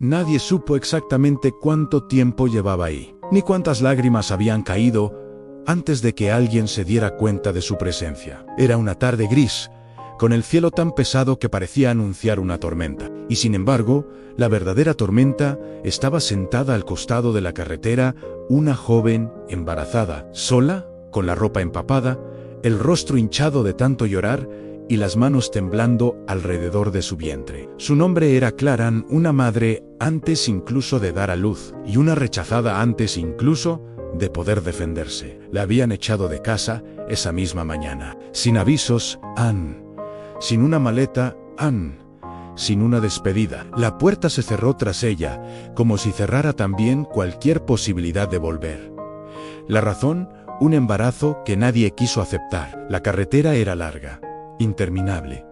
Nadie supo exactamente cuánto tiempo llevaba ahí, ni cuántas lágrimas habían caído antes de que alguien se diera cuenta de su presencia. Era una tarde gris, con el cielo tan pesado que parecía anunciar una tormenta. Y sin embargo, la verdadera tormenta estaba sentada al costado de la carretera, una joven embarazada, sola, con la ropa empapada, el rostro hinchado de tanto llorar y las manos temblando alrededor de su vientre. Su nombre era Clara, una madre antes incluso de dar a luz, y una rechazada antes incluso de poder defenderse. La habían echado de casa esa misma mañana, sin avisos, sin una maleta, sin una despedida. La puerta se cerró tras ella, como si cerrara también cualquier posibilidad de volver. La razón, un embarazo que nadie quiso aceptar. La carretera era larga, interminable,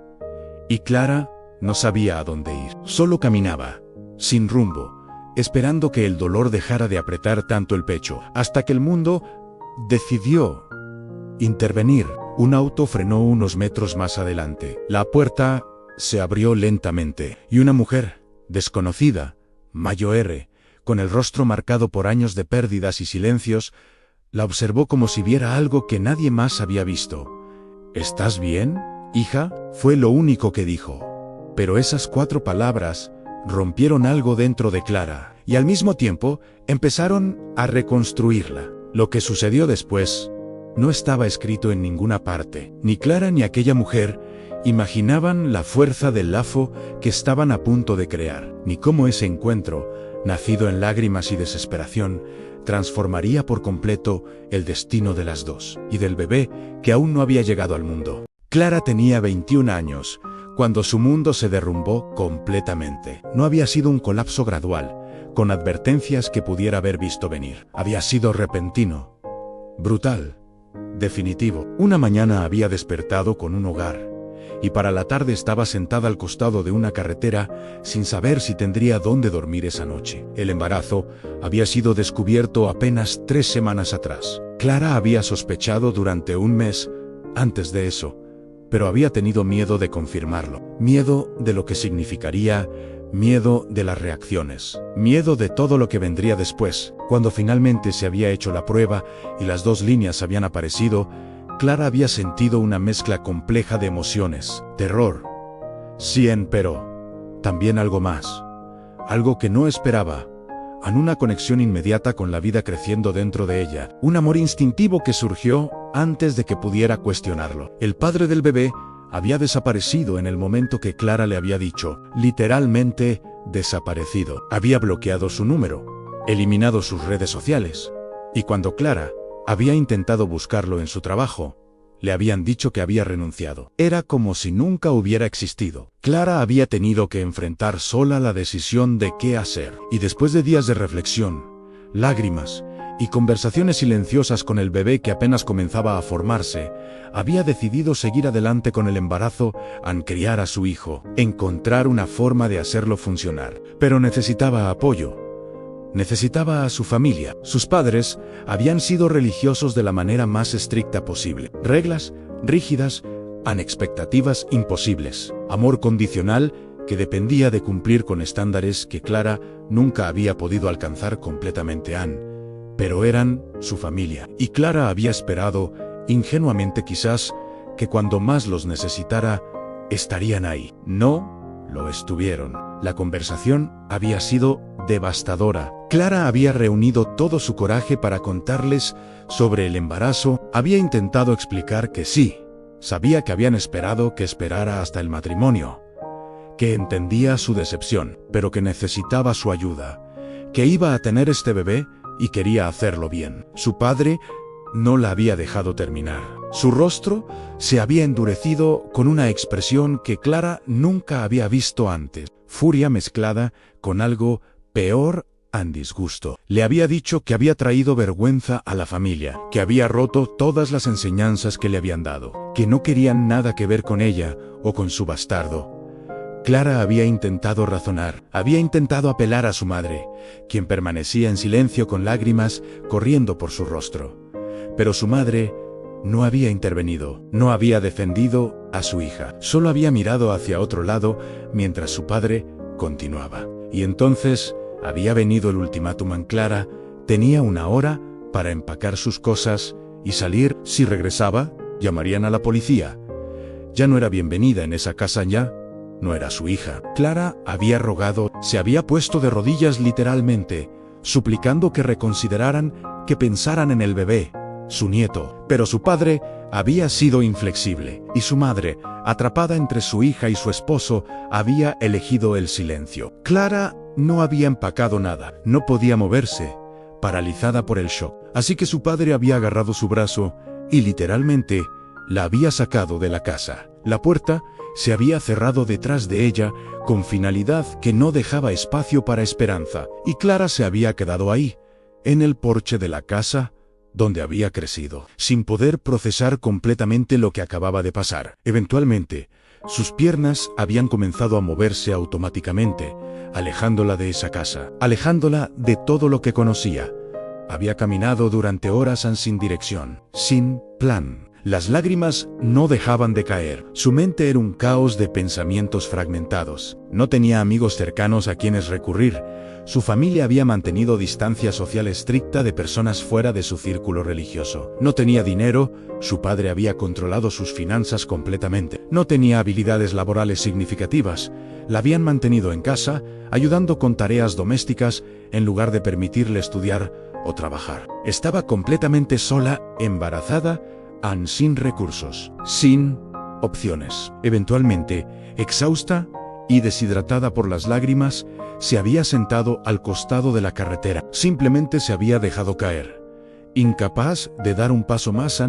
y Clara no sabía a dónde ir. Solo caminaba, sin rumbo, esperando que el dolor dejara de apretar tanto el pecho, hasta que el mundo decidió intervenir. Un auto frenó unos metros más adelante. La puerta se abrió lentamente, y una mujer, desconocida, mayor, con el rostro marcado por años de pérdidas y silencios, la observó como si viera algo que nadie más había visto. «¿Estás bien, hija?», fue lo único que dijo. Pero esas 4 palabras rompieron algo dentro de Clara, y al mismo tiempo empezaron a reconstruirla. Lo que sucedió después no estaba escrito en ninguna parte. Ni Clara ni aquella mujer imaginaban la fuerza del lazo que estaban a punto de crear, ni cómo ese encuentro, nacido en lágrimas y desesperación, transformaría por completo el destino de las dos, y del bebé que aún no había llegado al mundo. Clara tenía 21 años, cuando su mundo se derrumbó completamente. No había sido un colapso gradual, con advertencias que pudiera haber visto venir. Había sido repentino, brutal, definitivo. Una mañana había despertado con un hogar, y para la tarde estaba sentada al costado de una carretera sin saber si tendría dónde dormir esa noche. El embarazo había sido descubierto apenas 3 semanas atrás. Clara había sospechado durante un mes antes de eso, pero había tenido miedo de confirmarlo. Miedo de lo que significaría, miedo de las reacciones, miedo de todo lo que vendría después. Cuando finalmente se había hecho la prueba y las 2 líneas habían aparecido, Clara había sentido una mezcla compleja de emociones, terror, sí, pero también algo más, algo que no esperaba, una conexión inmediata con la vida creciendo dentro de ella, un amor instintivo que surgió antes de que pudiera cuestionarlo. El padre del bebé había desaparecido en el momento que Clara le había dicho, literalmente desaparecido. Había bloqueado su número, eliminado sus redes sociales, y cuando Clara había intentado buscarlo en su trabajo, le habían dicho que había renunciado. Era como si nunca hubiera existido. Clara había tenido que enfrentar sola la decisión de qué hacer. Y después de días de reflexión, lágrimas y conversaciones silenciosas con el bebé que apenas comenzaba a formarse, había decidido seguir adelante con el embarazo, criar a su hijo, encontrar una forma de hacerlo funcionar. Pero necesitaba apoyo. Necesitaba a su familia. Sus padres habían sido religiosos de la manera más estricta posible. Reglas rígidas, expectativas imposibles. Amor condicional que dependía de cumplir con estándares que Clara nunca había podido alcanzar completamente. Pero eran su familia. Y Clara había esperado, ingenuamente quizás, que cuando más los necesitara, estarían ahí. No lo estuvieron. La conversación había sido devastadora. Clara había reunido todo su coraje para contarles sobre el embarazo, había intentado explicar que sí, sabía que habían esperado que esperara hasta el matrimonio, que entendía su decepción, pero que necesitaba su ayuda, que iba a tener este bebé y quería hacerlo bien. Su padre no la había dejado terminar. Su rostro se había endurecido con una expresión que Clara nunca había visto antes, furia mezclada con algo peor, disgusto. Le había dicho que había traído vergüenza a la familia, que había roto todas las enseñanzas que le habían dado, que no querían nada que ver con ella o con su bastardo. Clara había intentado razonar, había intentado apelar a su madre, quien permanecía en silencio con lágrimas corriendo por su rostro. Pero su madre no había intervenido, no había defendido a su hija, solo había mirado hacia otro lado mientras su padre continuaba. Y entonces había venido el ultimátum en Clara, tenía una hora para empacar sus cosas y salir. Si regresaba, llamarían a la policía. Ya no era bienvenida en esa casa, ya no era su hija. Clara había rogado, se había puesto de rodillas literalmente, suplicando que reconsideraran, que pensaran en el bebé, su nieto. Pero su padre había sido inflexible, y su madre, atrapada entre su hija y su esposo, había elegido el silencio. Clara no había empacado nada, no podía moverse, paralizada por el shock. Así que su padre había agarrado su brazo y literalmente la había sacado de la casa. La puerta se había cerrado detrás de ella con finalidad que no dejaba espacio para esperanza, y Clara se había quedado ahí, en el porche de la casa donde había crecido, sin poder procesar completamente lo que acababa de pasar. Eventualmente, sus piernas habían comenzado a moverse automáticamente, alejándola de esa casa, alejándola de todo lo que conocía. Había caminado durante horas sin dirección, sin plan. Las lágrimas no dejaban de caer. Su mente era un caos de pensamientos fragmentados. No tenía amigos cercanos a quienes recurrir. Su familia había mantenido distancia social estricta de personas fuera de su círculo religioso. No tenía dinero, su padre había controlado sus finanzas completamente. No tenía habilidades laborales significativas. La habían mantenido en casa, ayudando con tareas domésticas, en lugar de permitirle estudiar o trabajar. Estaba completamente sola, embarazada, sin recursos, sin opciones. Eventualmente, exhausta y deshidratada por las lágrimas, se había sentado al costado de la carretera. Simplemente se había dejado caer, incapaz de dar un paso más,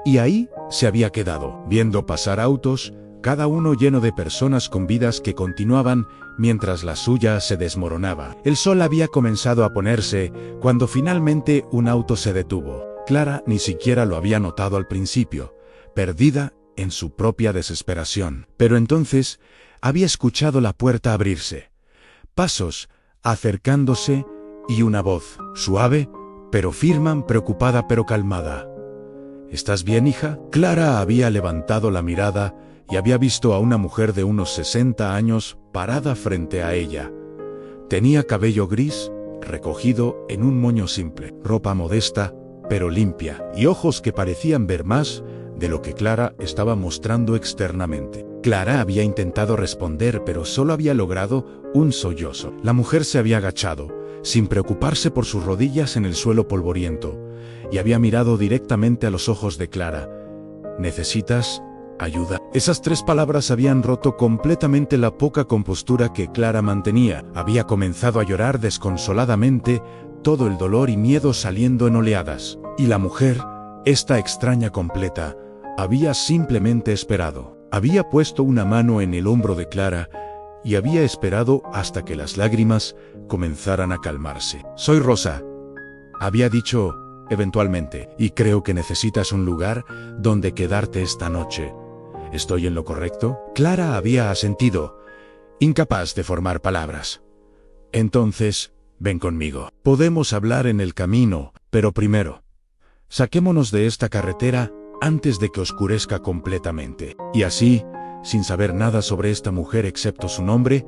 y ahí se había quedado, viendo pasar autos, cada uno lleno de personas con vidas que continuaban mientras la suya se desmoronaba. El sol había comenzado a ponerse cuando finalmente un auto se detuvo. Clara ni siquiera lo había notado al principio, perdida en su propia desesperación. Pero entonces había escuchado la puerta abrirse, pasos acercándose y una voz, suave, pero firme, preocupada pero calmada. ¿Estás bien, hija? Clara había levantado la mirada y había visto a una mujer de unos 60 años parada frente a ella. Tenía cabello gris, recogido en un moño simple, ropa modesta, pero limpia, y ojos que parecían ver más de lo que Clara estaba mostrando externamente. Clara había intentado responder, pero solo había logrado un sollozo. La mujer se había agachado, sin preocuparse por sus rodillas en el suelo polvoriento, y había mirado directamente a los ojos de Clara. ¿Necesitas ayuda? Esas 3 palabras habían roto completamente la poca compostura que Clara mantenía. Había comenzado a llorar desconsoladamente, todo el dolor y miedo saliendo en oleadas. Y la mujer, esta extraña completa, había simplemente esperado. Había puesto una mano en el hombro de Clara y había esperado hasta que las lágrimas comenzaran a calmarse. Soy Rosa, había dicho eventualmente, y creo que necesitas un lugar donde quedarte esta noche. ¿Estoy en lo correcto? Clara había asentido, incapaz de formar palabras. Entonces, ven conmigo. Podemos hablar en el camino, pero primero, saquémonos de esta carretera antes de que oscurezca completamente. Y así, sin saber nada sobre esta mujer excepto su nombre,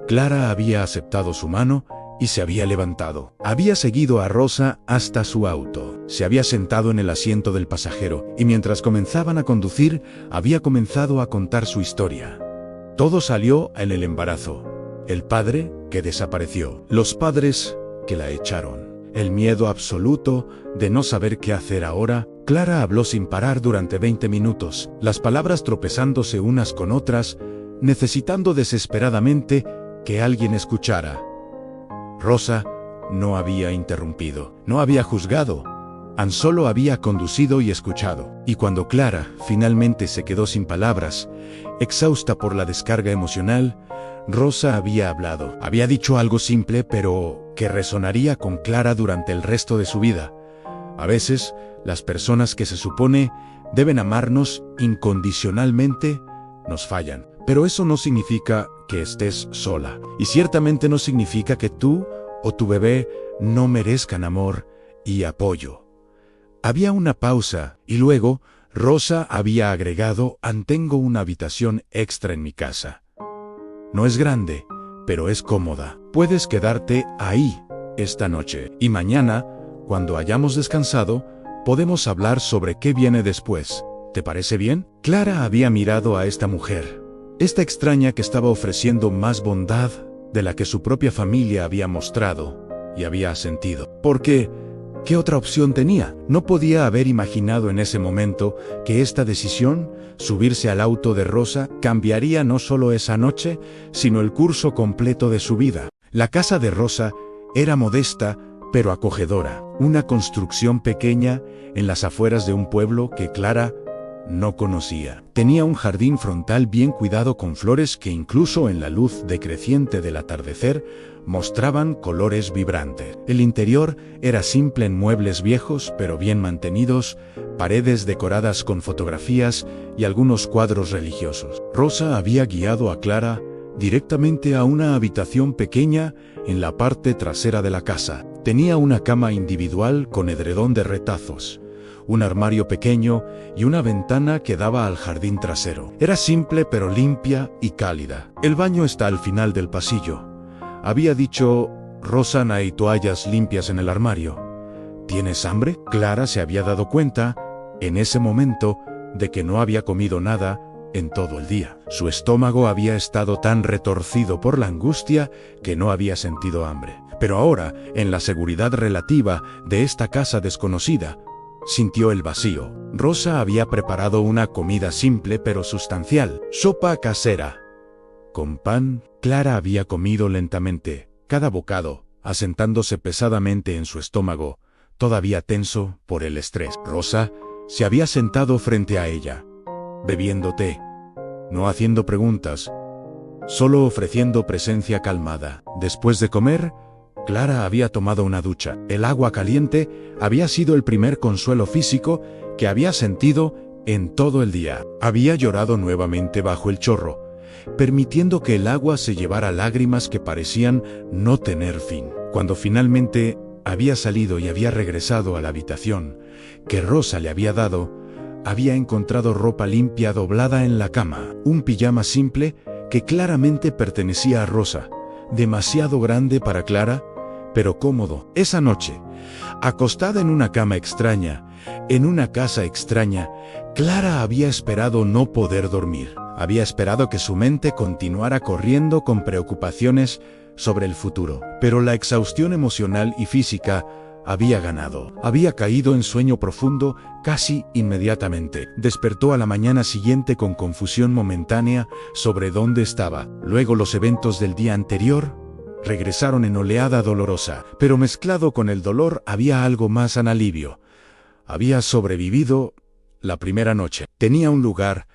Clara había aceptado su mano y se había levantado. Había seguido a Rosa hasta su auto. Se había sentado en el asiento del pasajero y mientras comenzaban a conducir, había comenzado a contar su historia. Todo salió en el embarazo. El padre que desapareció. Los padres que la echaron. El miedo absoluto de no saber qué hacer ahora. Clara habló sin parar durante 20 minutos, las palabras tropezándose unas con otras, necesitando desesperadamente que alguien escuchara. Rosa no había interrumpido, no había juzgado, tan solo había conducido y escuchado. Y cuando Clara finalmente se quedó sin palabras, exhausta por la descarga emocional, Rosa había hablado. Había dicho algo simple, pero que resonaría con Clara durante el resto de su vida. A veces, las personas que se supone deben amarnos incondicionalmente nos fallan. Pero eso no significa que estés sola. Y ciertamente no significa que tú o tu bebé no merezcan amor y apoyo. Había una pausa y luego Rosa había agregado: tengo una habitación extra en mi casa. No es grande, pero es cómoda. Puedes quedarte ahí esta noche. Y mañana, cuando hayamos descansado, podemos hablar sobre qué viene después. ¿Te parece bien? Clara había mirado a esta mujer, esta extraña que estaba ofreciendo más bondad de la que su propia familia había mostrado, y había asentido. Porque, ¿qué otra opción tenía? No podía haber imaginado en ese momento que esta decisión, subirse al auto de Rosa, cambiaría no solo esa noche, sino el curso completo de su vida. La casa de Rosa era modesta, pero acogedora, una construcción pequeña en las afueras de un pueblo que Clara no conocía. Tenía un jardín frontal bien cuidado con flores que incluso en la luz decreciente del atardecer mostraban colores vibrantes. El interior era simple en muebles viejos pero bien mantenidos, paredes decoradas con fotografías y algunos cuadros religiosos. Rosa había guiado a Clara directamente a una habitación pequeña en la parte trasera de la casa. Tenía una cama individual con edredón de retazos, un armario pequeño y una ventana que daba al jardín trasero. Era simple pero limpia y cálida. El baño está al final del pasillo. Había dicho Rosa, no hay toallas limpias en el armario. ¿Tienes hambre? Clara se había dado cuenta, en ese momento, de que no había comido nada en todo el día. Su estómago había estado tan retorcido por la angustia que no había sentido hambre. Pero ahora, en la seguridad relativa de esta casa desconocida, sintió el vacío. Rosa había preparado una comida simple pero sustancial, sopa casera. Con pan, Clara había comido lentamente, cada bocado, asentándose pesadamente en su estómago, todavía tenso por el estrés. Rosa se había sentado frente a ella, bebiendo té, no haciendo preguntas, solo ofreciendo presencia calmada. Después de comer, Clara había tomado una ducha. El agua caliente había sido el primer consuelo físico que había sentido en todo el día. Había llorado nuevamente bajo el chorro, permitiendo que el agua se llevara lágrimas que parecían no tener fin. Cuando finalmente había salido y había regresado a la habitación que Rosa le había dado, había encontrado ropa limpia doblada en la cama, un pijama simple que claramente pertenecía a Rosa, demasiado grande para Clara, pero cómodo. Esa noche, acostada en una cama extraña, en una casa extraña, Clara había esperado no poder dormir. Había esperado que su mente continuara corriendo con preocupaciones sobre el futuro. Pero la exhaustión emocional y física había ganado. Había caído en sueño profundo casi inmediatamente. Despertó a la mañana siguiente con confusión momentánea sobre dónde estaba. Luego los eventos del día anterior regresaron en oleada dolorosa, pero mezclado con el dolor había algo más en alivio. Había sobrevivido la primera noche. Tenía un lugar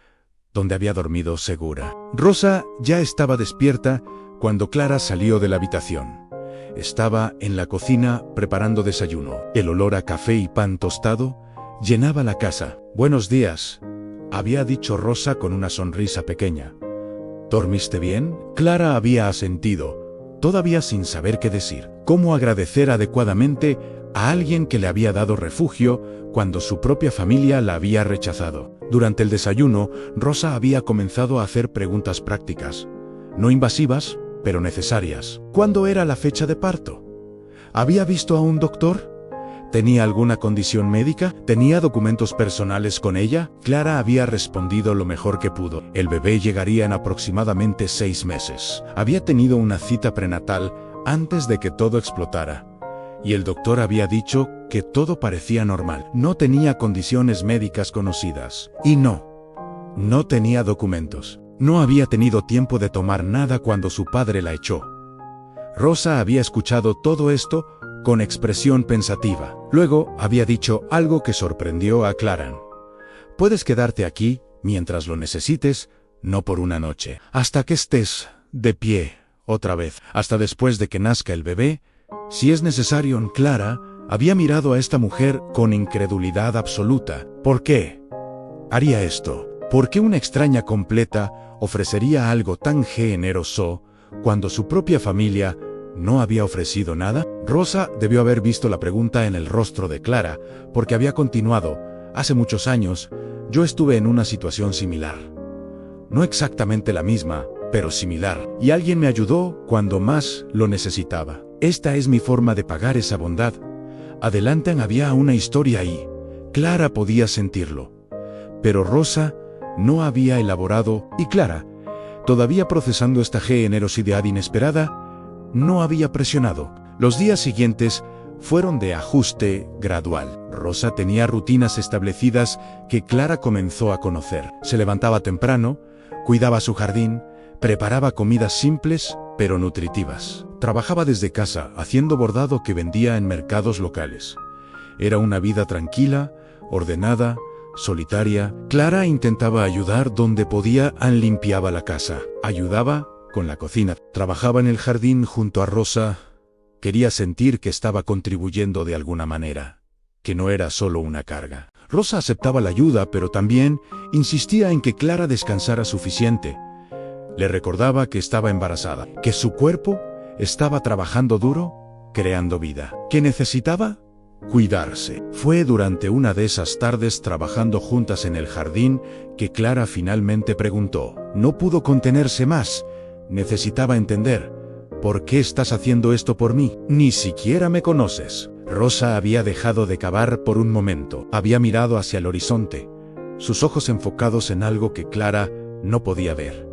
donde había dormido segura. Rosa ya estaba despierta cuando Clara salió de la habitación. Estaba en la cocina preparando desayuno. El olor a café y pan tostado llenaba la casa. «Buenos días», había dicho Rosa con una sonrisa pequeña. «¿Dormiste bien?» Clara había asentido, todavía sin saber qué decir. ¿Cómo agradecer adecuadamente a alguien que le había dado refugio cuando su propia familia la había rechazado? Durante el desayuno, Rosa había comenzado a hacer preguntas prácticas, no invasivas, pero necesarias. ¿Cuándo era la fecha de parto? ¿Había visto a un doctor? ¿Tenía alguna condición médica? ¿Tenía documentos personales con ella? Clara había respondido lo mejor que pudo. El bebé llegaría en aproximadamente 6 meses. Había tenido una cita prenatal antes de que todo explotara. Y el doctor había dicho que todo parecía normal. No tenía condiciones médicas conocidas. Y no tenía documentos. No había tenido tiempo de tomar nada cuando su padre la echó. Rosa había escuchado todo esto con expresión pensativa. Luego había dicho algo que sorprendió a Clara. «Puedes quedarte aquí mientras lo necesites, no por una noche. Hasta que estés de pie otra vez. Hasta después de que nazca el bebé, si es necesario». Clara había mirado a esta mujer con incredulidad absoluta. ¿Por qué haría esto? ¿Por qué una extraña completa ofrecería algo tan generoso cuando su propia familia no había ofrecido nada? Rosa debió haber visto la pregunta en el rostro de Clara, porque había continuado: «Hace muchos años, yo estuve en una situación similar. No exactamente la misma, pero similar. Y alguien me ayudó cuando más lo necesitaba. Esta es mi forma de pagar esa bondad. Adelantan había una historia ahí. Clara podía sentirlo. Pero Rosa no había elaborado, y Clara, todavía procesando esta generosidad inesperada, no había presionado. Los días siguientes fueron de ajuste gradual. Rosa tenía rutinas establecidas que Clara comenzó a conocer. Se levantaba temprano, cuidaba su jardín, preparaba comidas simples pero nutritivas. Trabajaba desde casa, haciendo bordado que vendía en mercados locales. Era una vida tranquila, ordenada, solitaria. Clara intentaba ayudar donde podía, limpiaba la casa, ayudaba con la cocina, trabajaba en el jardín junto a Rosa. Quería sentir que estaba contribuyendo de alguna manera, que no era solo una carga. Rosa aceptaba la ayuda, pero también insistía en que Clara descansara suficiente. Le recordaba que estaba embarazada, que su cuerpo estaba trabajando duro, creando vida, que necesitaba cuidarse. Fue durante una de esas tardes trabajando juntas en el jardín que Clara finalmente preguntó. No pudo contenerse más. Necesitaba entender. ¿Por qué estás haciendo esto por mí? Ni siquiera me conoces. Rosa había dejado de cavar por un momento. Había mirado hacia el horizonte, sus ojos enfocados en algo que Clara no podía ver.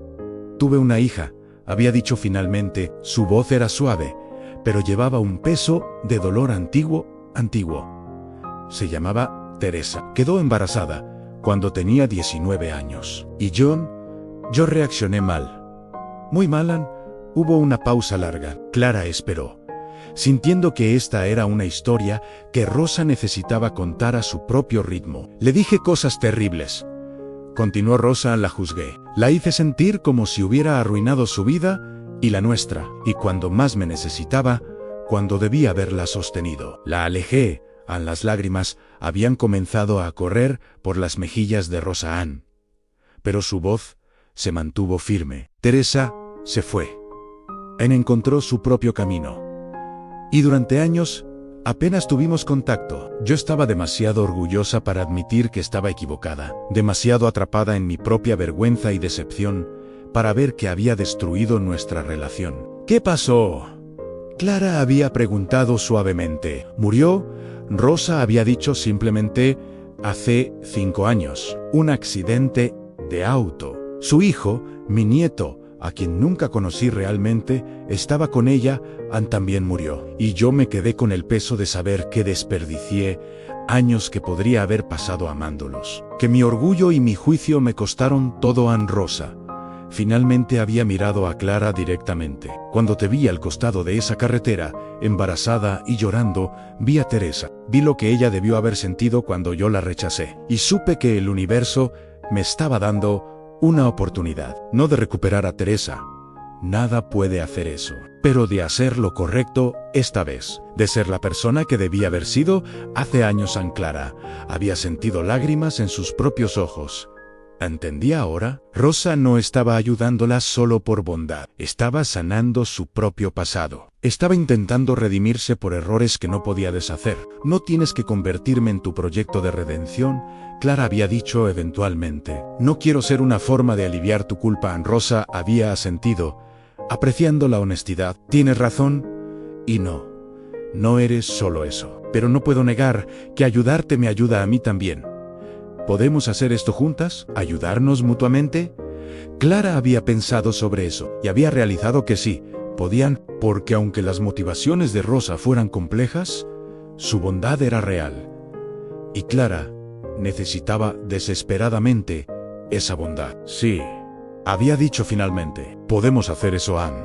Tuve una hija, había dicho finalmente. Su voz era suave, pero llevaba un peso de dolor antiguo. Se llamaba Teresa. Quedó embarazada cuando tenía 19 años. Y yo reaccioné mal. Muy mal. Hubo una pausa larga. Clara esperó, sintiendo que esta era una historia que Rosa necesitaba contar a su propio ritmo. Le dije cosas terribles. Continuó Rosa, la juzgué. La hice sentir como si hubiera arruinado su vida y la nuestra. Y cuando más me necesitaba, cuando debía haberla sostenido, la alejé. Las lágrimas habían comenzado a correr por las mejillas de Rosa Ann. Pero su voz se mantuvo firme. Teresa se fue. Encontró su propio camino. Y durante años, apenas tuvimos contacto. Yo estaba demasiado orgullosa para admitir que estaba equivocada, demasiado atrapada en mi propia vergüenza y decepción para ver que había destruido nuestra relación. ¿Qué pasó? Clara había preguntado suavemente. ¿Murió? Rosa había dicho simplemente, hace 5 años. Un accidente de auto. Su hijo, mi nieto, a quien nunca conocí realmente, estaba con ella, también murió. Y yo me quedé con el peso de saber que desperdicié años que podría haber pasado amándolos. Que mi orgullo y mi juicio me costaron todo. Rosa finalmente había mirado a Clara directamente. Cuando te vi al costado de esa carretera, embarazada y llorando, vi a Teresa. Vi lo que ella debió haber sentido cuando yo la rechacé. Y supe que el universo me estaba dando una oportunidad, no de recuperar a Teresa. Nada puede hacer eso. Pero de hacer lo correcto esta vez. De ser la persona que debía haber sido hace años. Clara había sentido lágrimas en sus propios ojos. ¿Entendía ahora? Rosa no estaba ayudándola solo por bondad. Estaba sanando su propio pasado. Estaba intentando redimirse por errores que no podía deshacer. No tienes que convertirme en tu proyecto de redención, Clara había dicho eventualmente. No quiero ser una forma de aliviar tu culpa. Rosa había asentido, apreciando la honestidad. Tienes razón, y no eres solo eso. Pero no puedo negar que ayudarte me ayuda a mí también. ¿Podemos hacer esto juntas? ¿Ayudarnos mutuamente? Clara había pensado sobre eso, y había realizado que sí, podían, porque aunque las motivaciones de Rosa fueran complejas, su bondad era real. Y Clara necesitaba desesperadamente esa bondad. Sí, había dicho finalmente, podemos hacer eso, Ann.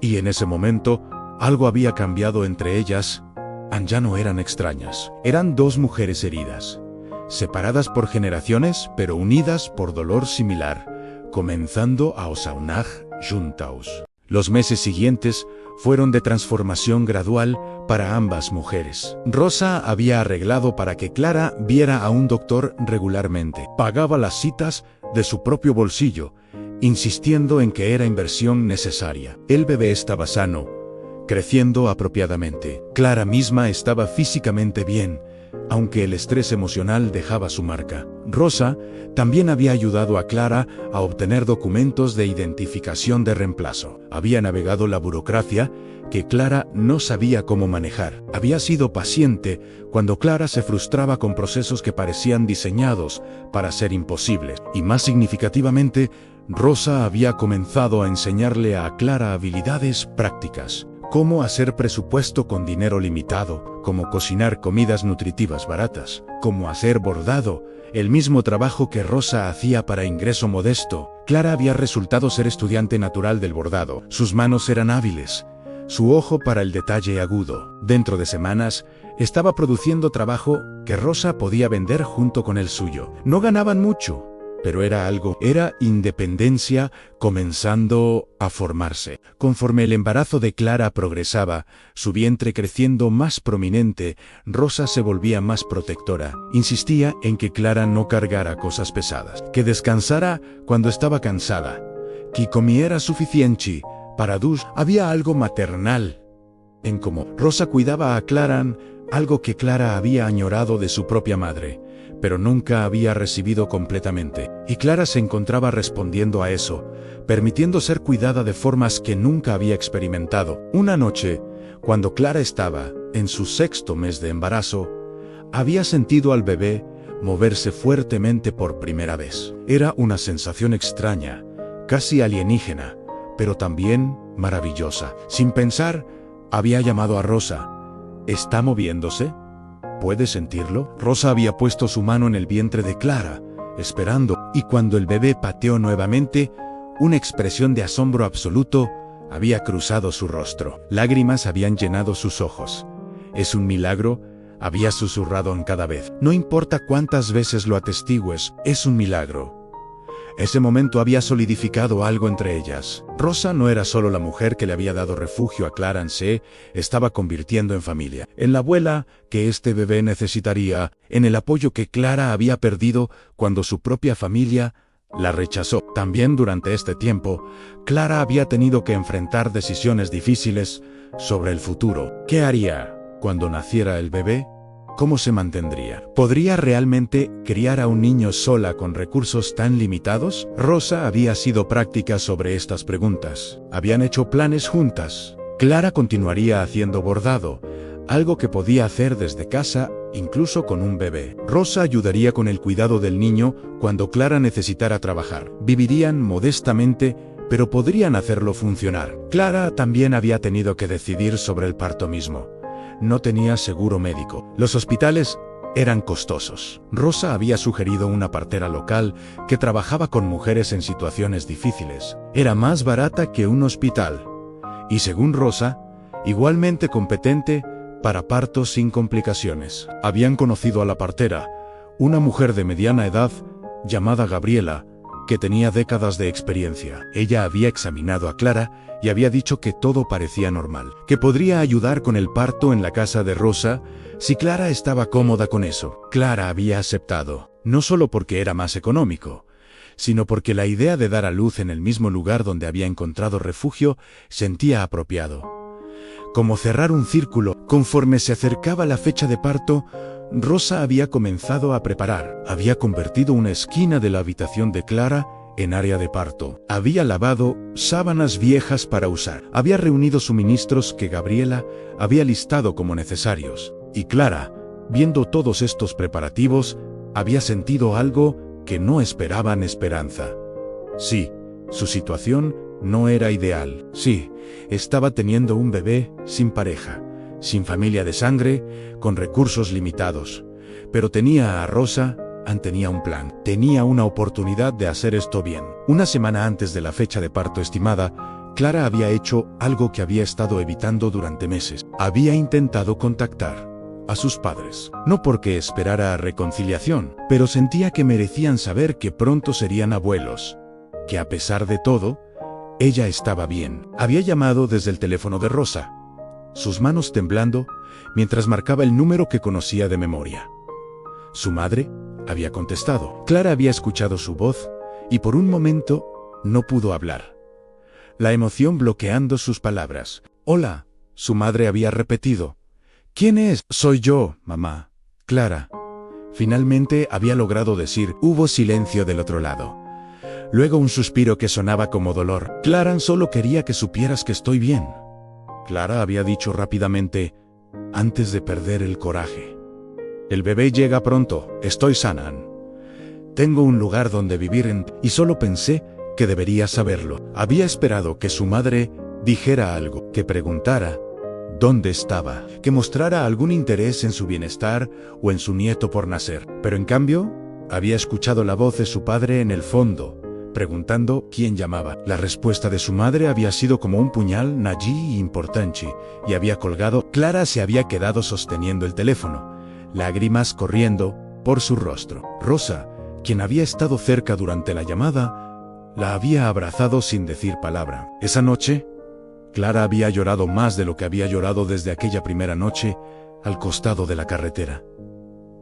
Y en ese momento, algo había cambiado entre ellas. Ann ya no eran extrañas. Eran dos mujeres heridas, separadas por generaciones, pero unidas por dolor similar, comenzando a osaunar juntos. Los meses siguientes fueron de transformación gradual para ambas mujeres. Rosa había arreglado para que Clara viera a un doctor regularmente. Pagaba las citas de su propio bolsillo, insistiendo en que era inversión necesaria. El bebé estaba sano, creciendo apropiadamente. Clara misma estaba físicamente bien, aunque el estrés emocional dejaba su marca. Rosa también había ayudado a Clara a obtener documentos de identificación de reemplazo. Había navegado la burocracia que Clara no sabía cómo manejar. Había sido paciente cuando Clara se frustraba con procesos que parecían diseñados para ser imposibles. Y más significativamente, Rosa había comenzado a enseñarle a Clara habilidades prácticas. Cómo hacer presupuesto con dinero limitado, cómo cocinar comidas nutritivas baratas, cómo hacer bordado, el mismo trabajo que Rosa hacía para ingreso modesto. Clara había resultado ser estudiante natural del bordado. Sus manos eran hábiles, su ojo para el detalle agudo. Dentro de semanas, estaba produciendo trabajo que Rosa podía vender junto con el suyo. No ganaban mucho, pero era algo, era independencia comenzando a formarse. Conforme el embarazo de Clara progresaba, su vientre creciendo más prominente, Rosa se volvía más protectora. Insistía en que Clara no cargara cosas pesadas, que descansara cuando estaba cansada, que comiera suficiente. Para Dus había algo maternal en cómo Rosa cuidaba a Clara, algo que Clara había añorado de su propia madre, pero nunca había recibido completamente. Y Clara se encontraba respondiendo a eso, permitiendo ser cuidada de formas que nunca había experimentado. Una noche, cuando Clara estaba en su 6º mes de embarazo, había sentido al bebé moverse fuertemente por primera vez. Era una sensación extraña, casi alienígena, pero también maravillosa. Sin pensar, había llamado a Rosa. ¿Está moviéndose? ¿Puede sentirlo? Rosa había puesto su mano en el vientre de Clara, esperando, y cuando el bebé pateó nuevamente, una expresión de asombro absoluto había cruzado su rostro. Lágrimas habían llenado sus ojos. «Es un milagro», había susurrado en cada vez. «No importa cuántas veces lo atestigues, es un milagro». Ese momento había solidificado algo entre ellas. Rosa no era solo la mujer que le había dado refugio a Clara, se estaba convirtiendo en familia, en la abuela que este bebé necesitaría, en el apoyo que Clara había perdido cuando su propia familia la rechazó. También durante este tiempo, Clara había tenido que enfrentar decisiones difíciles sobre el futuro. ¿Qué haría cuando naciera el bebé? ¿Cómo se mantendría? ¿Podría realmente criar a un niño sola con recursos tan limitados? Rosa había sido práctica sobre estas preguntas. Habían hecho planes juntas. Clara continuaría haciendo bordado, algo que podía hacer desde casa, incluso con un bebé. Rosa ayudaría con el cuidado del niño cuando Clara necesitara trabajar. Vivirían modestamente, pero podrían hacerlo funcionar. Clara también había tenido que decidir sobre el parto mismo. No tenía seguro médico. Los hospitales eran costosos. Rosa había sugerido una partera local que trabajaba con mujeres en situaciones difíciles. Era más barata que un hospital. Y según Rosa, igualmente competente para partos sin complicaciones. Habían conocido a la partera, una mujer de mediana edad, llamada Gabriela, que tenía décadas de experiencia. Ella había examinado a Clara y había dicho que todo parecía normal, que podría ayudar con el parto en la casa de Rosa si Clara estaba cómoda con eso. Clara había aceptado, no solo porque era más económico, sino porque la idea de dar a luz en el mismo lugar donde había encontrado refugio sentía apropiado. Como cerrar un círculo. Conforme se acercaba la fecha de parto, Rosa había comenzado a preparar. Había convertido una esquina de la habitación de Clara en área de parto. Había lavado sábanas viejas para usar. Había reunido suministros que Gabriela había listado como necesarios. Y Clara, viendo todos estos preparativos, había sentido algo que no esperaba en Esperanza. Sí, su situación no era ideal. Sí, estaba teniendo un bebé sin pareja, sin familia de sangre, con recursos limitados. Pero tenía a Rosa, tenía un plan. Tenía una oportunidad de hacer esto bien. Una semana antes de la fecha de parto estimada, Clara había hecho algo que había estado evitando durante meses. Había intentado contactar a sus padres. No porque esperara reconciliación, pero sentía que merecían saber que pronto serían abuelos. Que a pesar de todo, ella estaba bien. Había llamado desde el teléfono de Rosa, sus manos temblando, mientras marcaba el número que conocía de memoria. Su madre había contestado. Clara había escuchado su voz, y por un momento no pudo hablar. La emoción bloqueando sus palabras. «Hola», su madre había repetido. «¿Quién es?» «Soy yo, mamá». Clara. Finalmente había logrado decir. Hubo silencio del otro lado. Luego un suspiro que sonaba como dolor. Clara, solo quería que supieras que estoy bien. Clara había dicho rápidamente, antes de perder el coraje. El bebé llega pronto, estoy sana. Tengo un lugar donde vivir y solo pensé que debería saberlo. Había esperado que su madre dijera algo, que preguntara dónde estaba, que mostrara algún interés en su bienestar o en su nieto por nacer. Pero en cambio, había escuchado la voz de su padre en el fondo, preguntando quién llamaba. La respuesta de su madre había sido como un puñal Naji importante, y había colgado. Clara se había quedado sosteniendo el teléfono, lágrimas corriendo por su rostro. Rosa, quien había estado cerca durante la llamada, la había abrazado sin decir palabra. Esa noche, Clara había llorado más de lo que había llorado desde aquella primera noche al costado de la carretera.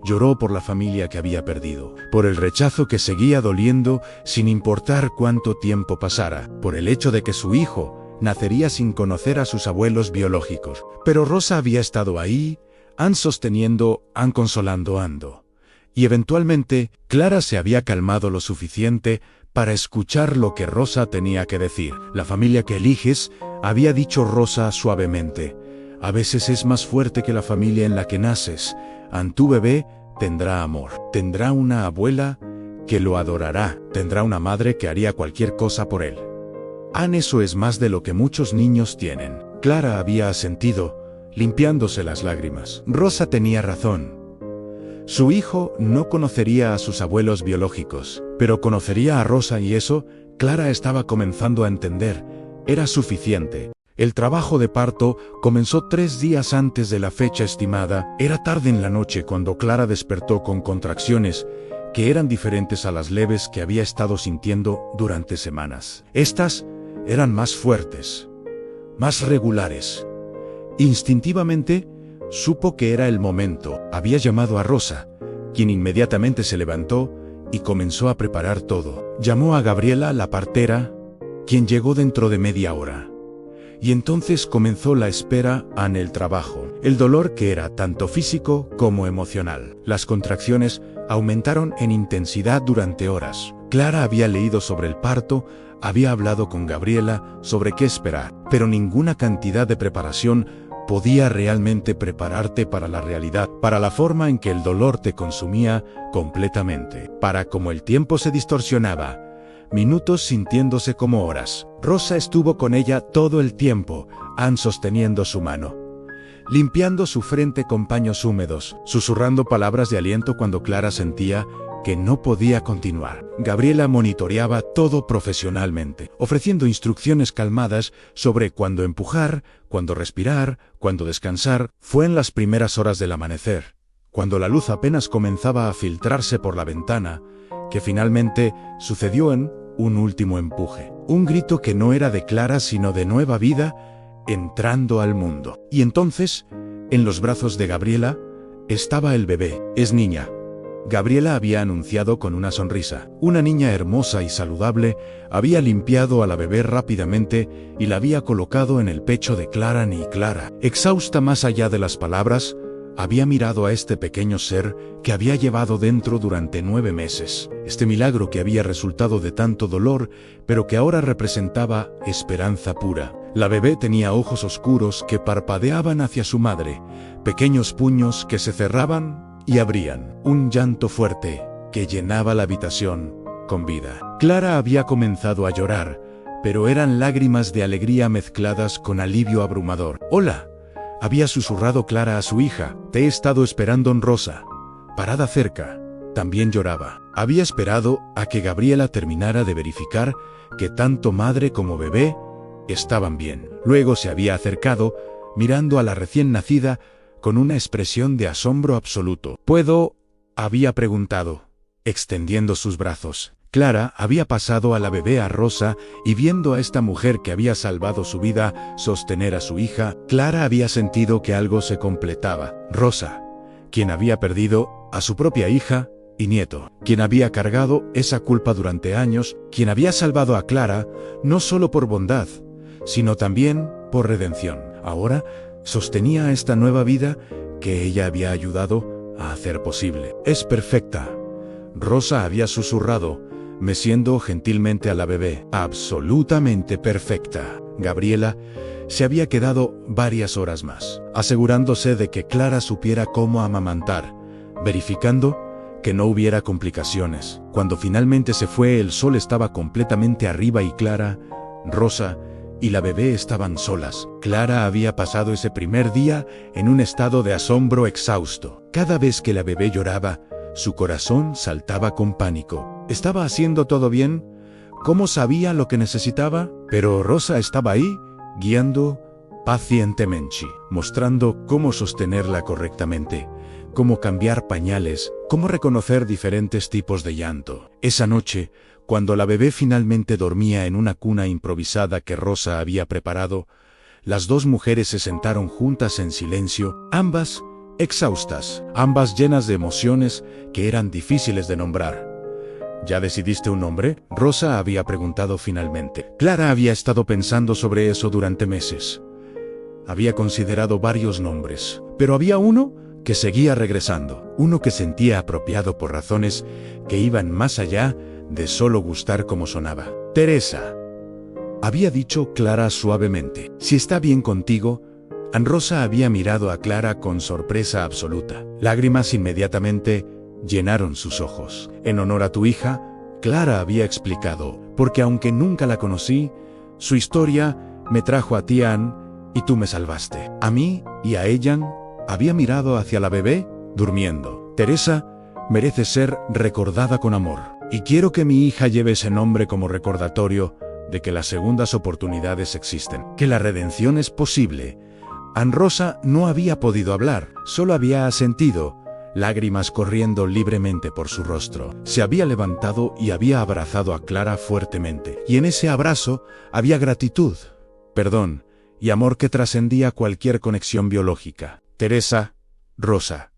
Lloró por la familia que había perdido, por el rechazo que seguía doliendo sin importar cuánto tiempo pasara, por el hecho de que su hijo nacería sin conocer a sus abuelos biológicos. Pero Rosa había estado ahí, sosteniendo, consolando. Y eventualmente, Clara se había calmado lo suficiente para escuchar lo que Rosa tenía que decir. La familia que eliges, había dicho Rosa suavemente, a veces es más fuerte que la familia en la que naces. Tu bebé tendrá amor, tendrá una abuela que lo adorará, tendrá una madre que haría cualquier cosa por él. Eso es más de lo que muchos niños tienen. Clara había asentido, limpiándose las lágrimas. Rosa tenía razón. Su hijo no conocería a sus abuelos biológicos, pero conocería a Rosa y eso, Clara estaba comenzando a entender, era suficiente. El trabajo de parto comenzó 3 días antes de la fecha estimada. Era tarde en la noche cuando Clara despertó con contracciones que eran diferentes a las leves que había estado sintiendo durante semanas. Estas eran más fuertes, más regulares. Instintivamente, supo que era el momento. Había llamado a Rosa, quien inmediatamente se levantó y comenzó a preparar todo. Llamó a Gabriela, la partera, quien llegó dentro de media hora. Y entonces comenzó la espera en el trabajo. El dolor que era tanto físico como emocional. Las contracciones aumentaron en intensidad durante horas. Clara había leído sobre el parto, había hablado con Gabriela sobre qué esperar, pero ninguna cantidad de preparación podía realmente prepararte para la realidad, para la forma en que el dolor te consumía completamente, para cómo el tiempo se distorsionaba, minutos sintiéndose como horas. Rosa estuvo con ella todo el tiempo, sosteniendo su mano, limpiando su frente con paños húmedos, susurrando palabras de aliento cuando Clara sentía que no podía continuar. Gabriela monitoreaba todo profesionalmente, ofreciendo instrucciones calmadas sobre cuándo empujar, cuándo respirar, cuándo descansar. Fue en las primeras horas del amanecer, cuando la luz apenas comenzaba a filtrarse por la ventana, que finalmente sucedió un último empuje. Un grito que no era de Clara sino de nueva vida, entrando al mundo. Y entonces, en los brazos de Gabriela, estaba el bebé. Es niña. Gabriela había anunciado con una sonrisa. Una niña hermosa y saludable había limpiado a la bebé rápidamente y la había colocado en el pecho de Clara. Ni Clara, exhausta más allá de las palabras, había mirado a este pequeño ser que había llevado dentro durante 9 meses. Este milagro que había resultado de tanto dolor, pero que ahora representaba esperanza pura. La bebé tenía ojos oscuros que parpadeaban hacia su madre, pequeños puños que se cerraban y abrían, un llanto fuerte que llenaba la habitación con vida. Clara había comenzado a llorar, pero eran lágrimas de alegría mezcladas con alivio abrumador. «Hola», había susurrado Clara a su hija, «te he estado esperando». Rosa, parada cerca, también lloraba. Había esperado a que Gabriela terminara de verificar que tanto madre como bebé estaban bien. Luego se había acercado, mirando a la recién nacida con una expresión de asombro absoluto. «¿Puedo?», había preguntado, extendiendo sus brazos. Clara había pasado a la bebé a Rosa y viendo a esta mujer que había salvado su vida sostener a su hija, Clara había sentido que algo se completaba. Rosa, quien había perdido a su propia hija y nieto, quien había cargado esa culpa durante años, quien había salvado a Clara no solo por bondad, sino también por redención. Ahora sostenía esta nueva vida que ella había ayudado a hacer posible. Es perfecta. Rosa había susurrado, meciendo gentilmente a la bebé. Absolutamente perfecta. Gabriela se había quedado varias horas más, asegurándose de que Clara supiera cómo amamantar, verificando que no hubiera complicaciones. Cuando finalmente se fue, el sol estaba completamente arriba y Clara, Rosa y la bebé estaban solas. Clara había pasado ese primer día en un estado de asombro exhausto. Cada vez que la bebé lloraba, su corazón saltaba con pánico. ¿Estaba haciendo todo bien? ¿Cómo sabía lo que necesitaba? Pero Rosa estaba ahí, guiando pacientemente, mostrando cómo sostenerla correctamente, cómo cambiar pañales, cómo reconocer diferentes tipos de llanto. Esa noche, cuando la bebé finalmente dormía en una cuna improvisada que Rosa había preparado, las dos mujeres se sentaron juntas en silencio, ambas exhaustas, ambas llenas de emociones que eran difíciles de nombrar. ¿Ya decidiste un nombre?, Rosa había preguntado finalmente. Clara había estado pensando sobre eso durante meses. Había considerado varios nombres, pero había uno que seguía regresando, uno que sentía apropiado por razones que iban más allá de solo gustar como sonaba. Teresa, había dicho Clara suavemente. Si está bien contigo. Rosa había mirado a Clara con sorpresa absoluta. Lágrimas inmediatamente llenaron sus ojos. En honor a tu hija, Clara había explicado, porque aunque nunca la conocí, su historia me trajo a ti, Anne, y tú me salvaste. A mí y a ella. Había mirado hacia la bebé, durmiendo. Teresa merece ser recordada con amor. Y quiero que mi hija lleve ese nombre como recordatorio de que las segundas oportunidades existen, que la redención es posible. Rosa no había podido hablar, solo había asentido, lágrimas corriendo libremente por su rostro. Se había levantado y había abrazado a Clara fuertemente. Y en ese abrazo había gratitud, perdón y amor que trascendía cualquier conexión biológica. Teresa, Rosa,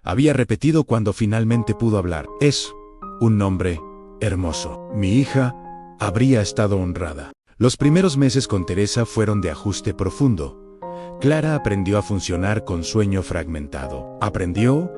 había repetido cuando finalmente pudo hablar. Es un nombre hermoso. Mi hija habría estado honrada. Los primeros meses con Teresa fueron de ajuste profundo. Clara aprendió a funcionar con sueño fragmentado. Aprendió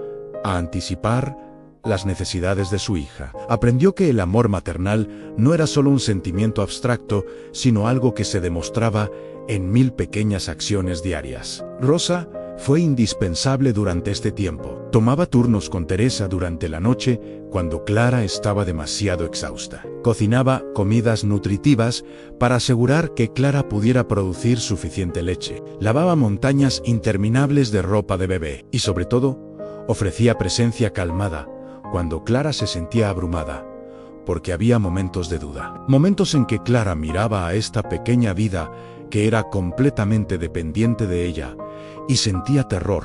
a anticipar las necesidades de su hija. Aprendió que el amor maternal no era solo un sentimiento abstracto, sino algo que se demostraba en 1000 pequeñas acciones diarias. Rosa fue indispensable durante este tiempo. Tomaba turnos con Teresa durante la noche cuando Clara estaba demasiado exhausta. Cocinaba comidas nutritivas para asegurar que Clara pudiera producir suficiente leche. Lavaba montañas interminables de ropa de bebé. Y sobre todo, ofrecía presencia calmada cuando Clara se sentía abrumada, porque había momentos de duda. Momentos en que Clara miraba a esta pequeña vida que era completamente dependiente de ella, y sentía terror.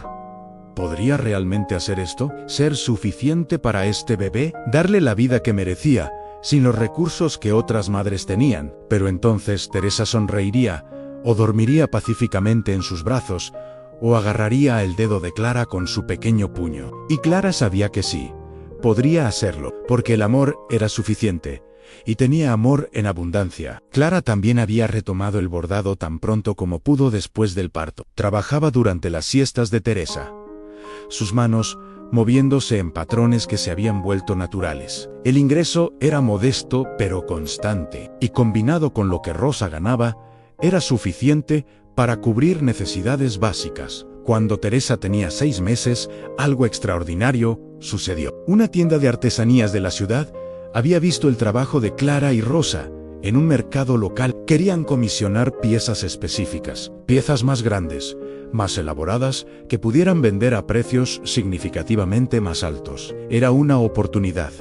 ¿Podría realmente hacer esto? ¿Ser suficiente para este bebé? ¿Darle la vida que merecía, sin los recursos que otras madres tenían? Pero entonces Teresa sonreiría, o dormiría pacíficamente en sus brazos, o agarraría el dedo de Clara con su pequeño puño. Y Clara sabía que sí, podría hacerlo, porque el amor era suficiente. Y tenía amor en abundancia. Clara también había retomado el bordado tan pronto como pudo después del parto. Trabajaba durante las siestas de Teresa, sus manos moviéndose en patrones que se habían vuelto naturales. El ingreso era modesto pero constante, y combinado con lo que Rosa ganaba, era suficiente para cubrir necesidades básicas. Cuando Teresa tenía 6 meses, algo extraordinario sucedió. Una tienda de artesanías de la ciudad había visto el trabajo de Clara y Rosa en un mercado local. Querían comisionar piezas específicas, piezas más grandes, más elaboradas, que pudieran vender a precios significativamente más altos. Era una oportunidad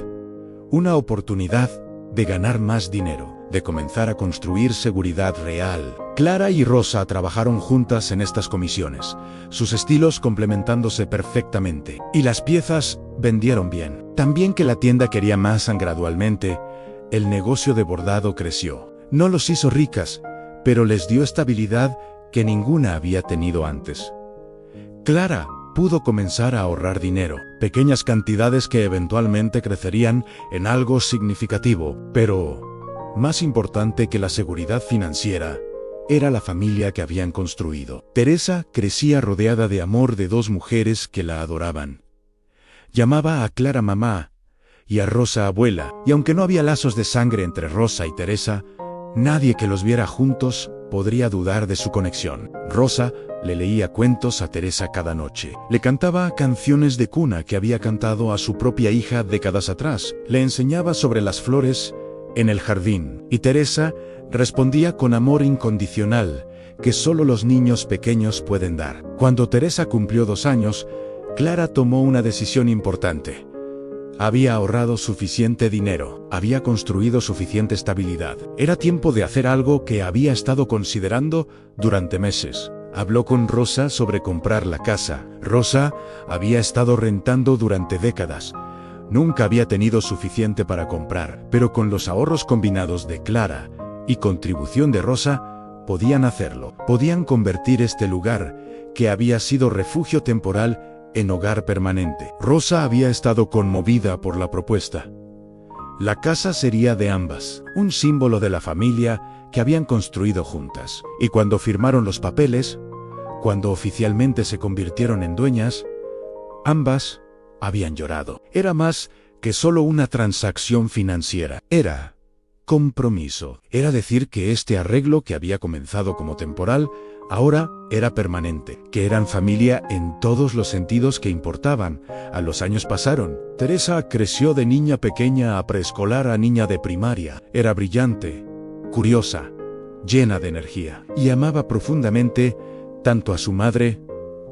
de ganar más dinero, de comenzar a construir seguridad real. Clara y Rosa trabajaron juntas en estas comisiones, sus estilos complementándose perfectamente, y las piezas vendieron bien. También que la tienda quería más. Gradualmente, el negocio de bordado creció. No los hizo ricas, pero les dio estabilidad que ninguna había tenido antes. Clara pudo comenzar a ahorrar dinero, pequeñas cantidades que eventualmente crecerían en algo significativo, pero más importante que la seguridad financiera era la familia que habían construido. Teresa crecía rodeada de amor de 2 mujeres que la adoraban. Llamaba a Clara mamá y a Rosa abuela, y aunque no había lazos de sangre entre Rosa y Teresa, nadie que los viera juntos podría dudar de su conexión. Rosa le leía cuentos a Teresa cada noche. Le cantaba canciones de cuna que había cantado a su propia hija décadas atrás. Le enseñaba sobre las flores en el jardín. Y Teresa respondía con amor incondicional que solo los niños pequeños pueden dar. Cuando Teresa cumplió 2 años, Clara tomó una decisión importante. Había ahorrado suficiente dinero, había construido suficiente estabilidad. Era tiempo de hacer algo que había estado considerando durante meses. Habló con Rosa sobre comprar la casa. Rosa había estado rentando durante décadas. Nunca había tenido suficiente para comprar, pero con los ahorros combinados de Clara y contribución de Rosa, podían hacerlo. Podían convertir este lugar, que había sido refugio temporal, en hogar permanente. Rosa había estado conmovida por la propuesta. La casa sería de ambas, un símbolo de la familia que habían construido juntas. Y cuando firmaron los papeles, cuando oficialmente se convirtieron en dueñas, ambas habían llorado. Era más que solo una transacción financiera. Era compromiso. Era decir que este arreglo que había comenzado como temporal, ahora era permanente, que eran familia en todos los sentidos que importaban. A los años pasaron. Teresa creció de niña pequeña a preescolar a niña de primaria. Era brillante, curiosa, llena de energía, y amaba profundamente tanto a su madre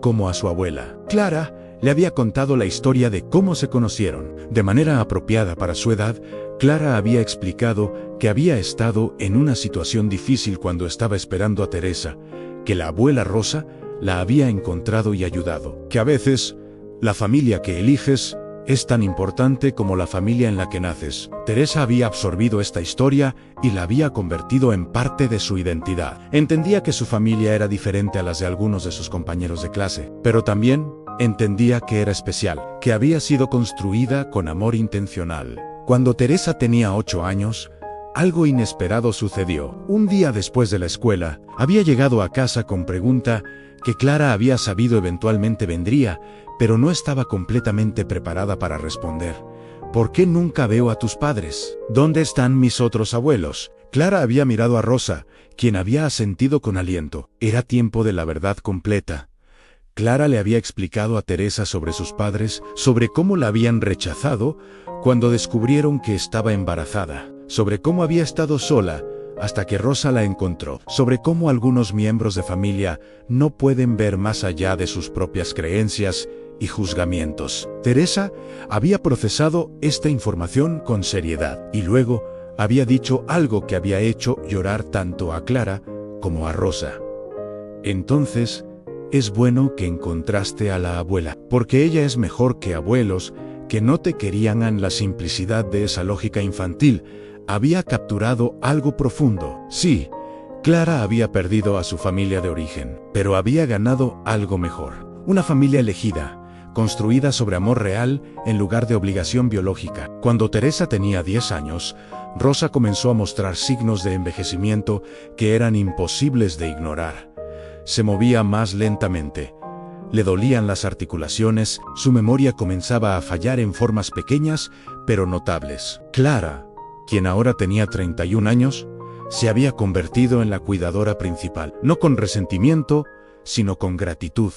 como a su abuela. Clara le había contado la historia de cómo se conocieron. De manera apropiada para su edad, Clara había explicado que había estado en una situación difícil cuando estaba esperando a Teresa, que la abuela Rosa la había encontrado y ayudado, que a veces la familia que eliges es tan importante como la familia en la que naces. Teresa había absorbido esta historia y la había convertido en parte de su identidad. Entendía que su familia era diferente a las de algunos de sus compañeros de clase, pero también entendía que era especial, que había sido construida con amor intencional. Cuando Teresa tenía 8 años, algo inesperado sucedió. Un día después de la escuela, había llegado a casa con pregunta que Clara había sabido eventualmente vendría, pero no estaba completamente preparada para responder. ¿Por qué nunca veo a tus padres? ¿Dónde están mis otros abuelos? Clara había mirado a Rosa, quien había asentido con aliento. Era tiempo de la verdad completa. Clara le había explicado a Teresa sobre sus padres, sobre cómo la habían rechazado cuando descubrieron que estaba embarazada, sobre cómo había estado sola hasta que Rosa la encontró, sobre cómo algunos miembros de familia no pueden ver más allá de sus propias creencias y juzgamientos. Teresa había procesado esta información con seriedad y luego había dicho algo que había hecho llorar tanto a Clara como a Rosa. Entonces, es bueno que encontraste a la abuela, porque ella es mejor que abuelos que no te querían. En la simplicidad de esa lógica infantil había capturado algo profundo. Sí, Clara había perdido a su familia de origen, pero había ganado algo mejor. Una familia elegida, construida sobre amor real en lugar de obligación biológica. Cuando Teresa tenía 10 años, Rosa comenzó a mostrar signos de envejecimiento que eran imposibles de ignorar. Se movía más lentamente. Le dolían las articulaciones, su memoria comenzaba a fallar en formas pequeñas, pero notables. Clara, quien ahora tenía 31 años, se había convertido en la cuidadora principal, no con resentimiento, sino con gratitud.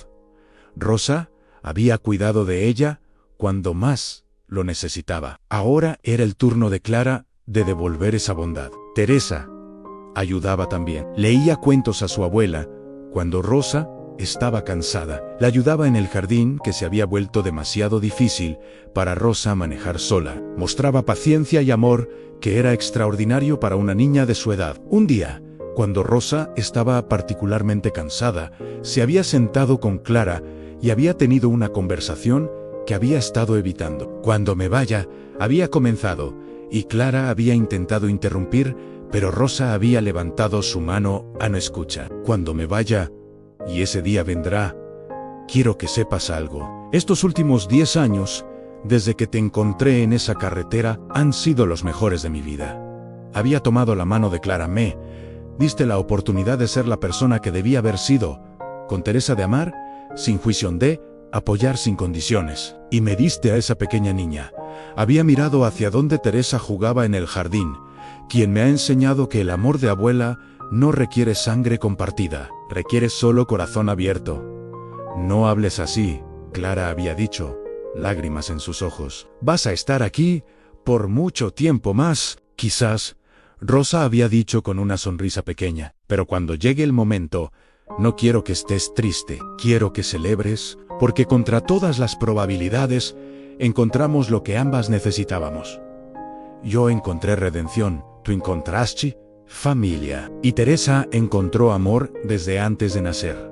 Rosa había cuidado de ella cuando más lo necesitaba. Ahora era el turno de Clara de devolver esa bondad. Teresa ayudaba también. Leía cuentos a su abuela cuando Rosa estaba cansada. La ayudaba en el jardín, que se había vuelto demasiado difícil para Rosa manejar sola. Mostraba paciencia y amor, que era extraordinario para una niña de su edad. Un día, cuando Rosa estaba particularmente cansada, se había sentado con Clara y había tenido una conversación que había estado evitando. Cuando me vaya, había comenzado, y Clara había intentado interrumpir, pero Rosa había levantado su mano a no escucha. Cuando me vaya, y ese día vendrá, quiero que sepas algo. Estos últimos 10 años, desde que te encontré en esa carretera, han sido los mejores de mi vida. Había tomado la mano de Clara. Me diste la oportunidad de ser la persona que debía haber sido, con Teresa, de amar, sin juicio de apoyar sin condiciones. Y me diste a esa pequeña niña. Había mirado hacia donde Teresa jugaba en el jardín, quien me ha enseñado que el amor de abuela no requiere sangre compartida, requiere solo corazón abierto. No hables así, Clara había dicho, lágrimas en sus ojos. Vas a estar aquí por mucho tiempo más, quizás, Rosa había dicho con una sonrisa pequeña, pero cuando llegue el momento, no quiero que estés triste, quiero que celebres, porque contra todas las probabilidades, encontramos lo que ambas necesitábamos. Yo encontré redención, tú encontraste familia, y Teresa encontró amor desde antes de nacer.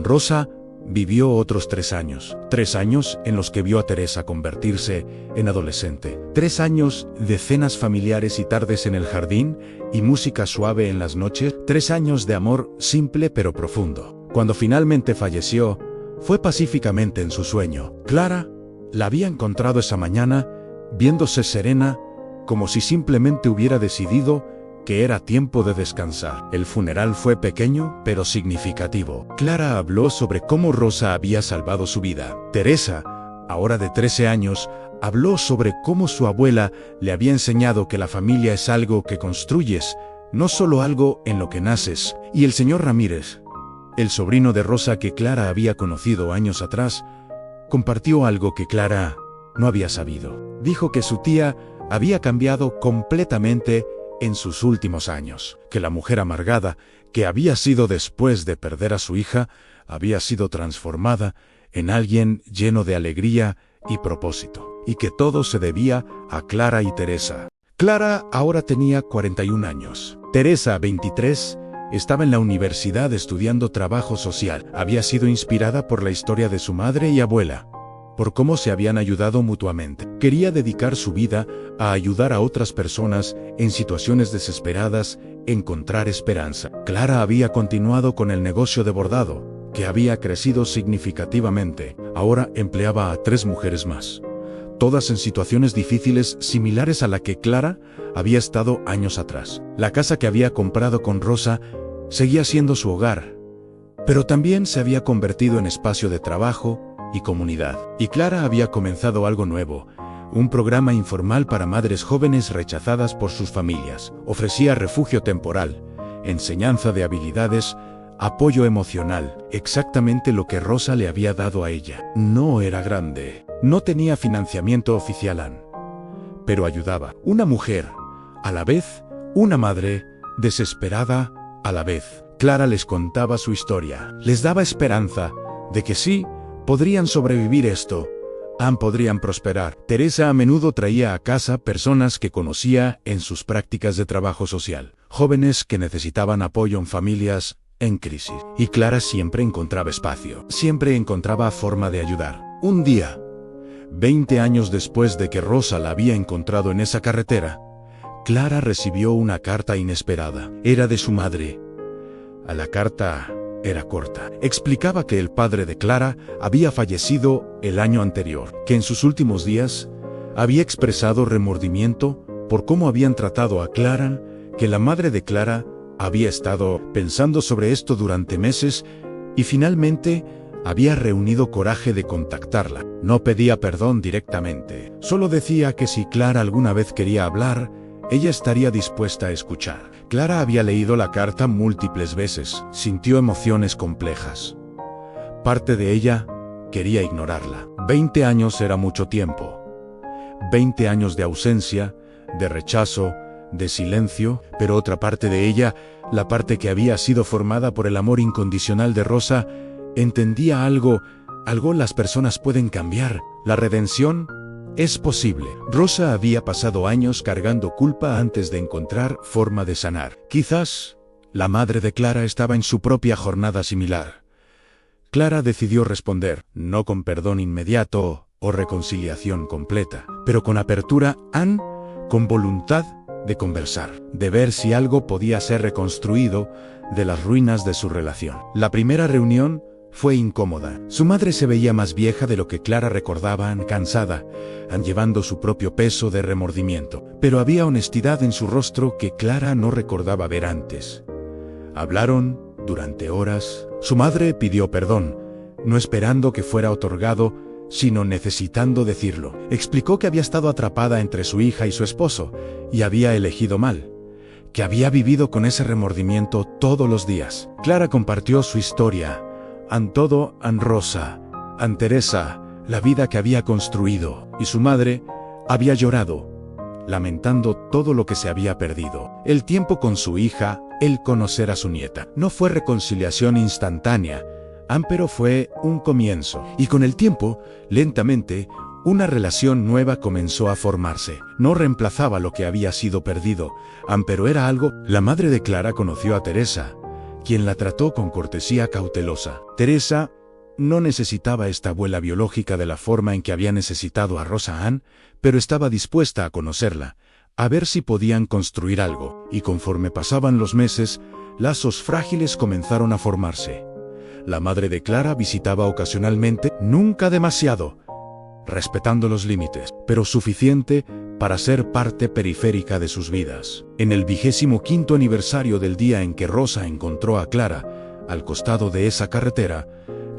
Rosa vivió otros 3 años, 3 años en los que vio a Teresa convertirse en adolescente, 3 años de cenas familiares y tardes en el jardín y música suave en las noches, 3 años de amor simple pero profundo. Cuando finalmente falleció, fue pacíficamente en su sueño. Clara la había encontrado esa mañana, viéndose serena, como si simplemente hubiera decidido que era tiempo de descansar. El funeral fue pequeño, pero significativo. Clara habló sobre cómo Rosa había salvado su vida. Teresa, ahora de 13 años, habló sobre cómo su abuela le había enseñado que la familia es algo que construyes, no solo algo en lo que naces. Y el señor Ramírez, el sobrino de Rosa que Clara había conocido años atrás, compartió algo que Clara no había sabido. Dijo que su tía había cambiado completamente en sus últimos años, que la mujer amargada, que había sido después de perder a su hija, había sido transformada en alguien lleno de alegría y propósito, y que todo se debía a Clara y Teresa. Clara ahora tenía 41 años. Teresa, 23, estaba en la universidad estudiando trabajo social. Había sido inspirada por la historia de su madre y abuela, por cómo se habían ayudado mutuamente. Quería dedicar su vida a ayudar a otras personas en situaciones desesperadas, encontrar esperanza. Clara había continuado con el negocio de bordado, que había crecido significativamente. Ahora empleaba a 3 mujeres más, todas en situaciones difíciles similares a la que Clara había estado años atrás. La casa que había comprado con Rosa seguía siendo su hogar, pero también se había convertido en espacio de trabajo y comunidad. Y Clara había comenzado algo nuevo, un programa informal para madres jóvenes rechazadas por sus familias. Ofrecía refugio temporal, enseñanza de habilidades, apoyo emocional, exactamente lo que Rosa le había dado a ella. No era grande, no tenía financiamiento oficial aún, pero ayudaba. Una mujer, a la vez, una madre, desesperada, a la vez. Clara les contaba su historia, les daba esperanza de que sí, podrían sobrevivir esto, podrían prosperar. Teresa a menudo traía a casa personas que conocía en sus prácticas de trabajo social, jóvenes que necesitaban apoyo en familias en crisis. Y Clara siempre encontraba espacio, siempre encontraba forma de ayudar. Un día, 20 años después de que Rosa la había encontrado en esa carretera, Clara recibió una carta inesperada. Era de su madre. A la carta era corta. Explicaba que el padre de Clara había fallecido el año anterior, que en sus últimos días había expresado remordimiento por cómo habían tratado a Clara, que la madre de Clara había estado pensando sobre esto durante meses y finalmente había reunido coraje de contactarla. No pedía perdón directamente, solo decía que si Clara alguna vez quería hablar, ella estaría dispuesta a escuchar. Clara había leído la carta múltiples veces, sintió emociones complejas. Parte de ella quería ignorarla. 20 años era mucho tiempo. 20 años de ausencia, de rechazo, de silencio, pero otra parte de ella, la parte que había sido formada por el amor incondicional de Rosa, entendía algo las personas pueden cambiar. La redención es posible. Rosa había pasado años cargando culpa antes de encontrar forma de sanar. Quizás la madre de Clara estaba en su propia jornada similar. Clara decidió responder, no con perdón inmediato o reconciliación completa, pero con apertura, con voluntad de conversar, de ver si algo podía ser reconstruido de las ruinas de su relación. La primera reunión fue incómoda. Su madre se veía más vieja de lo que Clara recordaba, cansada, llevando su propio peso de remordimiento. Pero había honestidad en su rostro que Clara no recordaba ver antes. Hablaron durante horas. Su madre pidió perdón, no esperando que fuera otorgado, sino necesitando decirlo. Explicó que había estado atrapada entre su hija y su esposo, y había elegido mal, que había vivido con ese remordimiento todos los días. Clara compartió su historia, an todo, an Rosa, an Teresa, la vida que había construido, y su madre había llorado, lamentando todo lo que se había perdido. El tiempo con su hija, el conocer a su nieta. No fue reconciliación instantánea, pero fue un comienzo. Y con el tiempo, lentamente, una relación nueva comenzó a formarse. No reemplazaba lo que había sido perdido, pero era algo. La madre de Clara conoció a Teresa, quien la trató con cortesía cautelosa. Teresa no necesitaba esta abuela biológica de la forma en que había necesitado a Rosa Ann, pero estaba dispuesta a conocerla, a ver si podían construir algo. Y conforme pasaban los meses, lazos frágiles comenzaron a formarse. La madre de Clara visitaba ocasionalmente, nunca demasiado, respetando los límites, pero suficiente para ser parte periférica de sus vidas. En el 25º aniversario del día en que Rosa encontró a Clara, al costado de esa carretera,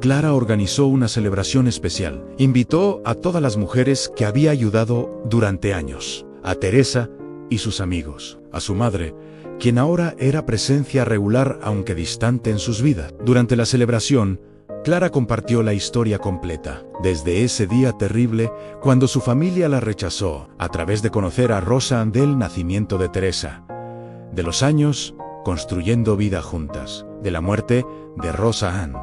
Clara organizó una celebración especial. Invitó a todas las mujeres que había ayudado durante años, a Teresa y sus amigos, a su madre, quien ahora era presencia regular aunque distante en sus vidas. Durante la celebración, Clara compartió la historia completa, desde ese día terrible cuando su familia la rechazó, a través de conocer a Rosa Ann, del nacimiento de Teresa, de los años construyendo vida juntas, de la muerte de Rosa Ann,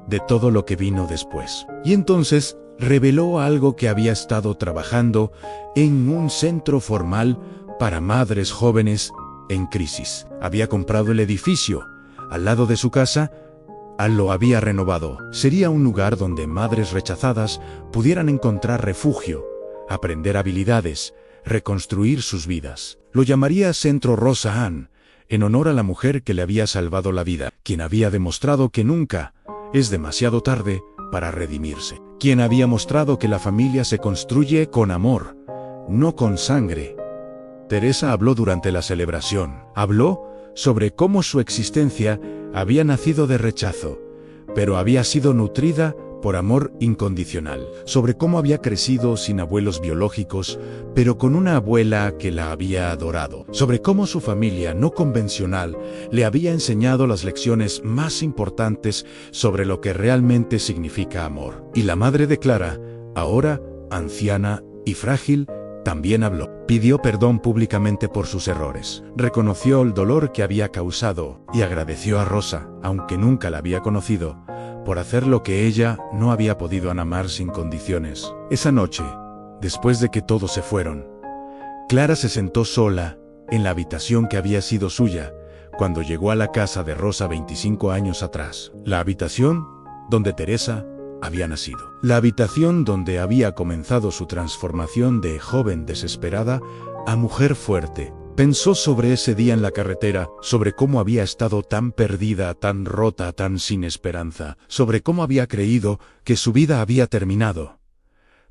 de todo lo que vino después. Y entonces reveló algo que había estado trabajando en un centro formal para madres jóvenes en crisis. Había comprado el edificio al lado de su casa, lo había renovado. Sería un lugar donde madres rechazadas pudieran encontrar refugio, aprender habilidades, reconstruir sus vidas. Lo llamaría Centro Rosa Ann, en honor a la mujer que le había salvado la vida, quien había demostrado que nunca es demasiado tarde para redimirse, quien había mostrado que la familia se construye con amor, no con sangre. Teresa habló durante la celebración. Habló sobre cómo su existencia había nacido de rechazo, pero había sido nutrida por amor incondicional. Sobre cómo había crecido sin abuelos biológicos, pero con una abuela que la había adorado. Sobre cómo su familia no convencional le había enseñado las lecciones más importantes sobre lo que realmente significa amor. Y la madre de Clara, ahora anciana y frágil, también habló. Pidió perdón públicamente por sus errores. Reconoció el dolor que había causado y agradeció a Rosa, aunque nunca la había conocido, por hacer lo que ella no había podido amar sin condiciones. Esa noche, después de que todos se fueron, Clara se sentó sola en la habitación que había sido suya cuando llegó a la casa de Rosa 25 años atrás. La habitación donde Teresa había nacido. La habitación donde había comenzado su transformación de joven desesperada a mujer fuerte. Pensó sobre ese día en la carretera, sobre cómo había estado tan perdida, tan rota, tan sin esperanza, sobre cómo había creído que su vida había terminado.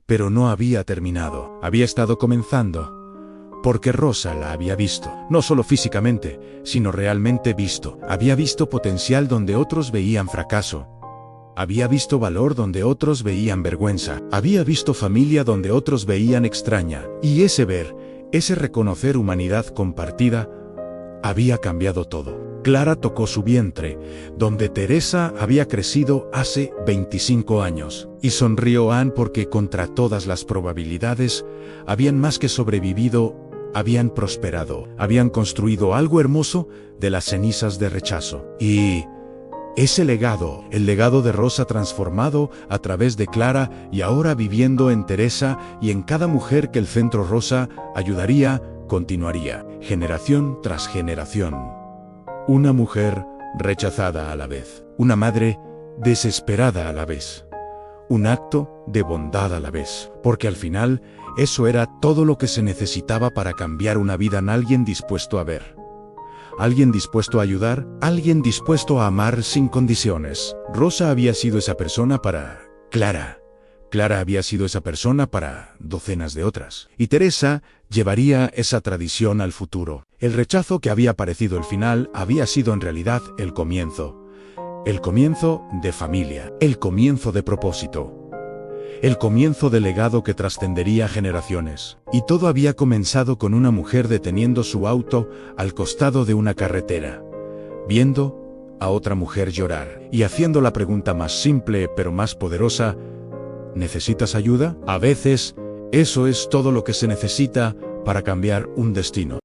Pero no había terminado, había estado comenzando. Porque Rosa la había visto, no solo físicamente, sino realmente visto. Había visto potencial donde otros veían fracaso. Había visto valor donde otros veían vergüenza. Había visto familia donde otros veían extraña. Y ese ver, ese reconocer humanidad compartida, había cambiado todo. Clara tocó su vientre, donde Teresa había crecido hace 25 años. Y sonrió Ann porque contra todas las probabilidades, habían más que sobrevivido, habían prosperado. Habían construido algo hermoso de las cenizas de rechazo. Y ese legado, el legado de Rosa transformado a través de Clara y ahora viviendo en Teresa y en cada mujer que el Centro Rosa ayudaría, continuaría, generación tras generación. Una mujer rechazada a la vez, una madre desesperada a la vez, un acto de bondad a la vez, porque al final eso era todo lo que se necesitaba para cambiar una vida en alguien dispuesto a ver. Alguien dispuesto a ayudar, alguien dispuesto a amar sin condiciones. Rosa había sido esa persona para Clara. Clara había sido esa persona para docenas de otras. Y Teresa llevaría esa tradición al futuro. El rechazo que había parecido el final había sido en realidad el comienzo. El comienzo de familia, el comienzo de propósito, el comienzo de legado que trascendería generaciones. Y todo había comenzado con una mujer deteniendo su auto al costado de una carretera, viendo a otra mujer llorar y haciendo la pregunta más simple pero más poderosa: ¿necesitas ayuda? A veces, eso es todo lo que se necesita para cambiar un destino.